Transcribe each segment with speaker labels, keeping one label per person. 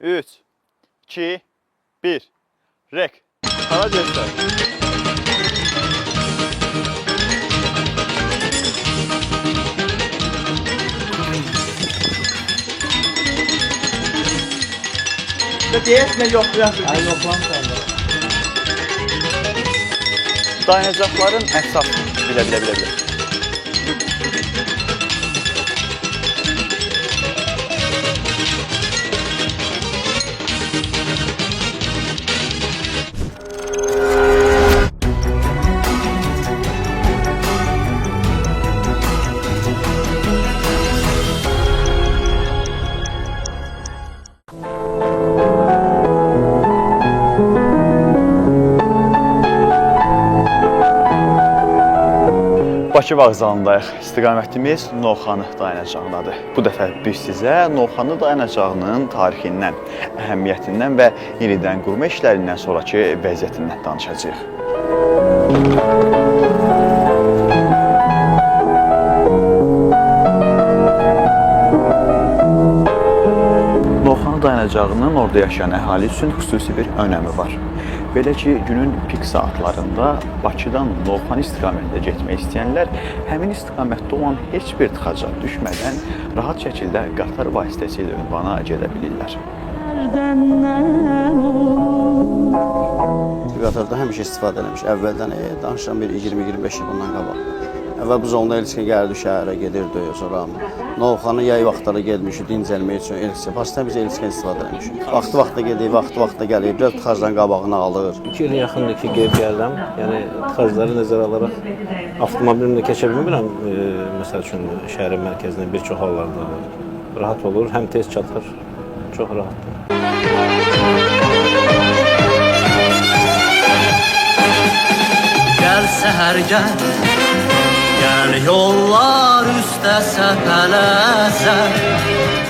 Speaker 1: 3, 2, 1. Rek. Sana göster.
Speaker 2: Deyətlə yoxlayaq. Ay, yoxlam da.
Speaker 1: Dayanacaqların əsas. Bilə. Bakı vağzalındayıq. İstiqamətimiz Novxanı dayanacağındadır. Bu dəfə biz sizə Novxanı dayanacağının tarixindən, əhəmiyyətindən və yenidən qurma işlərindən sonraki vəziyyətindən danışacağıq. Novxanı dayanacağının orada yaşayan əhali üçün xüsusi bir önəmi var. Belə ki, günün pik saatlarında Bakıdan Novxanı istiqamətində getmək istəyənlər həmin istiqamətdə olan heç bir tıxaca düşmədən rahat şəkildə qatar vasitəsilə ünvana gedə bilirlər.
Speaker 3: Qatardan həmişə istifadə eləmiş. Əvvəldən danışıram bir 20-25 il bundan qabaq. Əvvəl bu zonda Elçikə gəlirdi şəhərə, gedirdi, sonra Novxanı yay vaxtları gelmişik, dincəlmək üçün Elçikə. Pasdan biz Elçikə istifadə eləmişik. Vaxtı-vaxtda gedir, vaxtı-vaxtda gəlir, biraz tıxacdan qabağını alır.
Speaker 4: 2 il yaxındır ki, gedib gəlirəm. Yəni, tıxacları nəzərə alaraq avtomobilimlə keçə bilmirəm. Məsəl üçün, şəhərin mərkəzinə bir çox hallarda rahat olur, həm tez çatır, çox rahatdır.
Speaker 5: Gəl səhər gəl, gəl yollar üstə səpələsə.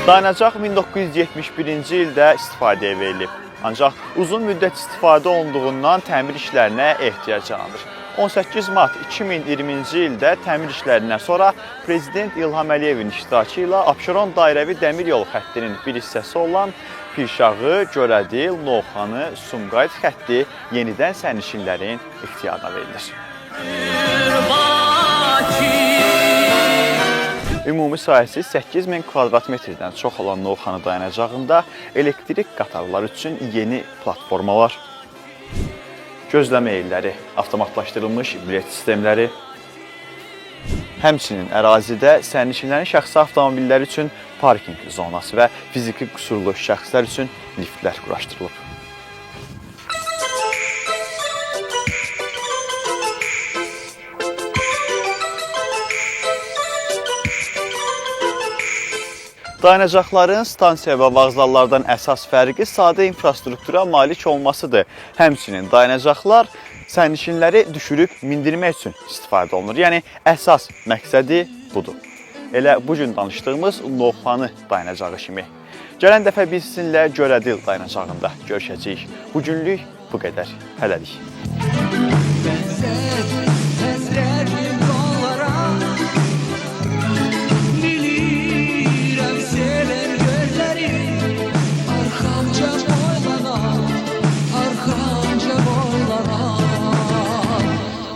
Speaker 1: Dayanacaq 1971-ci ildə istifadəyə verilib. Ancaq uzun müddət istifadə olunduğundan təmir işlərinə ehtiyac yaranır. 18 mart 2020-ci ildə təmir işlərindən sonra Prezident İlham Əliyevin iştirakı ilə Abşeron dairəvi dəmir yolu xəttinin bir hissəsi olan Pirşağı, Görədil, Novxanı, Sumqayıt xətti yenidən sərnişinlərin ixtiyarına verilir. Ümumi sahəsi 8000 kvadrat metrdən çox olan Novxanı dayanacağında elektrik qatarlar üçün yeni platformalar, gözləmə yerləri, avtomatlaşdırılmış bilet sistemləri, həmçinin ərazidə sərnişinlərin şəxsi avtomobilləri üçün parking zonası və fiziki qüsurlu şəxslər üçün liftlər quraşdırılıb. Dayanacaqların stansiya və vağzallardan əsas fərqi sadə infrastruktura malik olmasıdır. Həmçinin dayanacaqlar sərnişinləri düşürüb mindirmək üçün istifadə olunur. Yəni, əsas məqsədi budur. Elə bu gün danışdığımız Novxanı dayanacağı kimi. Gələn dəfə biz sizinlə Görədil dayanacağında görüşəcəyik. Bu günlük bu qədər. Hələlik.